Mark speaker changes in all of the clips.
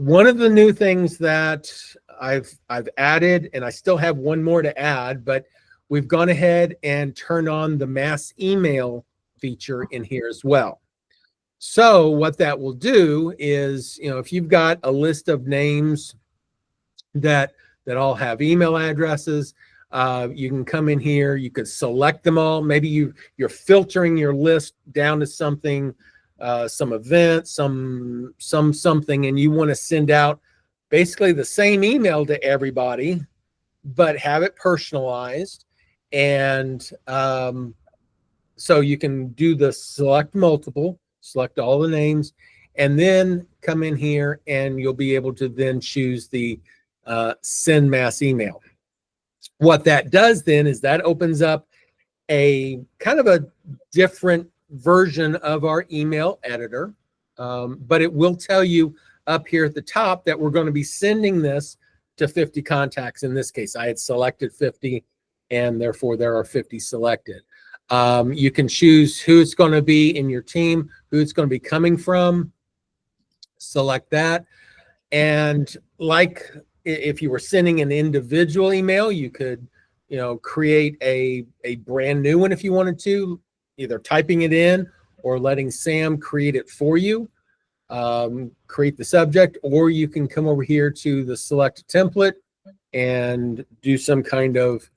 Speaker 1: One of the new things that I've added, and I still have one more to add, but we've gone ahead and turned on the mass email feature in here as well. So what that will do is, if you've got a list of names that all have email addresses, you can come in here, you could select them all. Maybe you're filtering your list down to something, some event, something, and you want to send out basically the same email to everybody, but have it personalized. And so you can do the select multiple, select all the names, and then come in here and you'll be able to then choose the send mass email. What that does then is that opens up a kind of a different version of our email editor, but it will tell you up here at the top that we're going to be sending this to 50 contacts. In this case, I had selected 50, and therefore there are 50 selected. You can choose who it's going to be in your team, who it's going to be coming from, select that. And like if you were sending an individual email, you could, create a brand new one if you wanted to, either typing it in or letting Sam create it for you, create the subject, or you can come over here to the select template and do some kind of,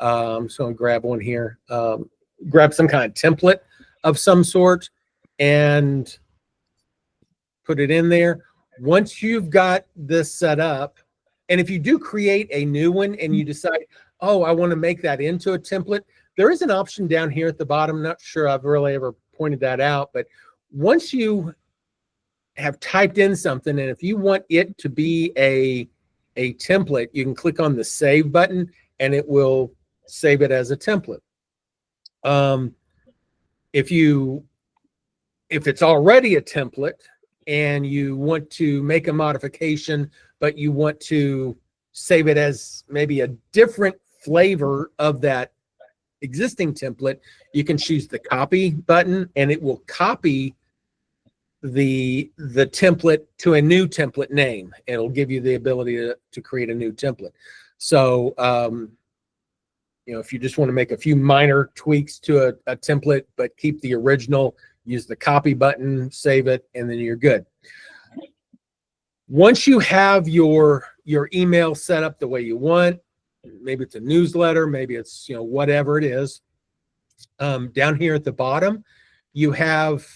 Speaker 1: I'm just going to grab one here, grab some kind of template of some sort and put it in there. Once you've got this set up, and if you do create a new one and you decide, oh, I want to make that into a template, there is an option down here at the bottom. I'm not sure I've really ever pointed that out, but once you have typed in something, and if you want it to be a template, you can click on the save button and it will save it as a template. If it's already a template and you want to make a modification, but you want to save it as maybe a different flavor of that existing template, you can choose the copy button and it will copy the template to a new template name. It'll give you the ability to create a new template. So, if you just want to make a few minor tweaks to a template, but keep the original, use the copy button, save it, and then you're good. Once you have your email set up the way you want, maybe it's a newsletter, maybe it's, whatever it is, down here at the bottom, you have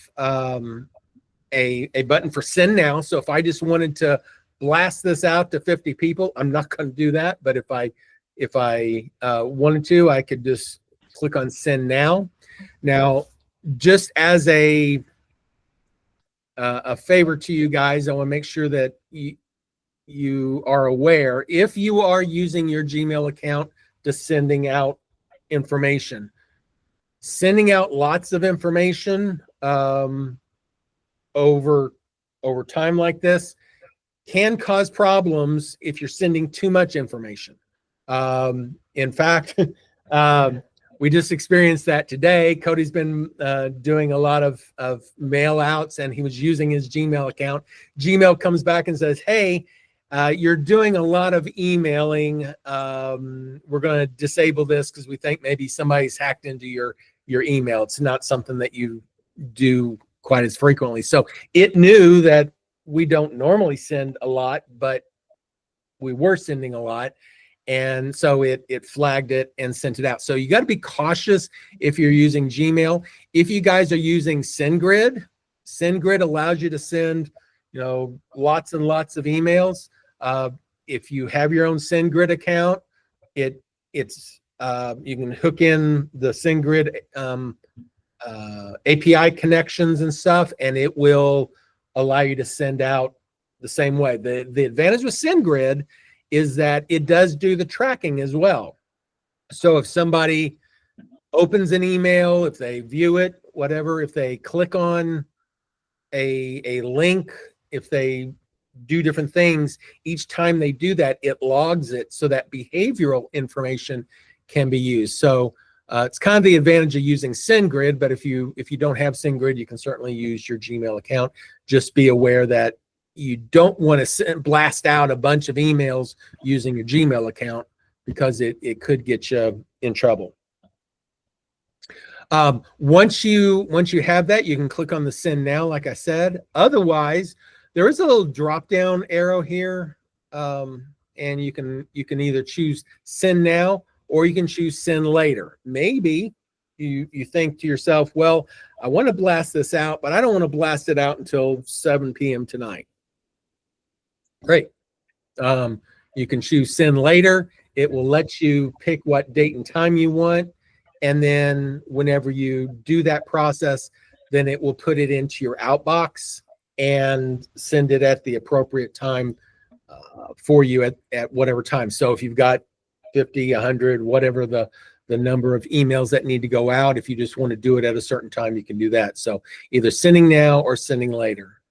Speaker 1: a button for send now. So if I just wanted to blast this out to 50 people, I'm not going to do that. But if I wanted to, I could just click on send now. Now, just as a favor to you guys, I want to make sure that you are aware, if you are using your Gmail account to sending out information, sending out lots of information over time like this can cause problems if you're sending too much information. In fact, we just experienced that today. Cody's been doing a lot of mail outs, and he was using his Gmail account. Gmail comes back and says, hey, you're doing a lot of emailing. We're going to disable this because we think maybe somebody's hacked into your email. It's not something that you do quite as frequently. So it knew that we don't normally send a lot, but we were sending a lot. And so it flagged it and sent it out. So you got to be cautious if you're using Gmail. If you guys are using SendGrid, SendGrid allows you to send, lots and lots of emails. If you have your own SendGrid account, it's you can hook in the SendGrid API connections and stuff, and it will allow you to send out the same way. The advantage with SendGrid is that it does do the tracking as well. So if somebody opens an email, if they view it, whatever, if they click on a link, if they do different things, each time they do that, it logs it so that behavioral information can be used. So it's kind of the advantage of using SendGrid, but if you don't have SendGrid, you can certainly use your Gmail account. Just be aware that you don't want to blast out a bunch of emails using your Gmail account, because it could get you in trouble. Once you have that, you can click on the send now, like I said. Otherwise, there is a little drop down arrow here, and you can either choose send now, or you can choose send later. Maybe you think to yourself, well, I want to blast this out, but I don't want to blast it out until 7 p.m. tonight. Great. You can choose send later. It will let you pick what date and time you want. And then whenever you do that process, then it will put it into your outbox and send it at the appropriate time for you at whatever time. So if you've got 50, 100, whatever the number of emails that need to go out, if you just want to do it at a certain time, you can do that. So either sending now or sending later.